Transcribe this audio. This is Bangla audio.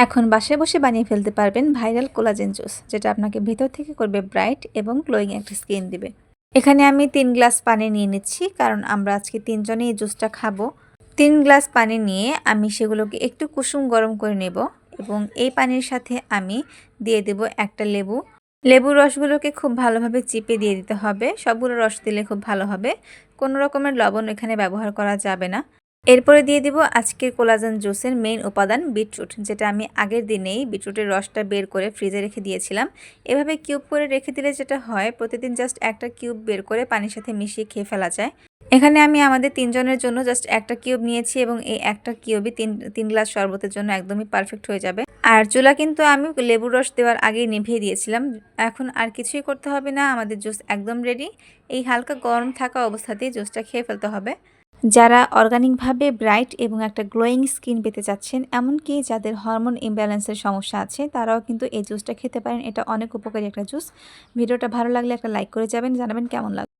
এখন বাসায় বসে বানিয়ে ফেলতে পারবেন ভাইরাল কোলাজেন জুস, যেটা আপনাকে ভিতর থেকে করবে ব্রাইট এবং গ্লোয়িং একটা স্কিন দিবে। এখানে আমি 3 গ্লাস পানি নিয়ে নিচ্ছি, কারণ আমরা আজকে 3 জনেই এই জুসটা খাবো। 3 গ্লাস পানি নিয়ে আমি সেগুলোকে একটু কুসুম গরম করে নেব এবং এই পানির সাথে আমি দিয়ে দেব একটা লেবু। লেবুর রসগুলোকে খুব ভালোভাবে চিপে দিয়ে দিতে হবে। সবগুলো রস দিলে খুব ভালো হবে। কোনো রকমের লবণ এখানে ব্যবহার করা যাবে না। এরপরে দিয়ে দিব আজকের কোলাজেন জুসের মেইন উপাদান বিটরুট, যেটা আমি আগের দিনেই বিটরুটের রসটা বের করে ফ্রিজে রেখে দিয়েছিলাম। এভাবে কিউব করে রেখে দিলে যেটা হয়, প্রতিদিন জাস্ট একটা কিউব বের করে পানির সাথে মিশিয়ে খেয়ে ফেলা যায়। এখানে আমি আমাদের 3 জনের জন্য জাস্ট একটা কিউব নিয়েছি এবং এই একটা কিউবই 3 গ্লাস শরবতের জন্য একদমই পারফেক্ট হয়ে যাবে। আর চুলা কিন্তু আমি লেবুর রস দেওয়ার আগেই নিভিয়ে দিয়েছিলাম। এখন আর কিছুই করতে হবে না, আমাদের জুস একদম রেডি। এই হালকা গরম থাকা অবস্থাতেই জুসটা খেয়ে ফেলতে হবে। যারা অর্গানিকভাবে ব্রাইট এবং একটা গ্লোয়িং স্কিন পেতে চাচ্ছেন, এমনকি যাদের হরমোন ইমব্যালেন্সের সমস্যা আছে, তারাও কিন্তু এই জুসটা খেতে পারেন। এটা অনেক উপকারী একটা জুস। ভিডিওটা ভালো লাগলে একটা লাইক করে যাবেন, জানাবেন কেমন লাগবে।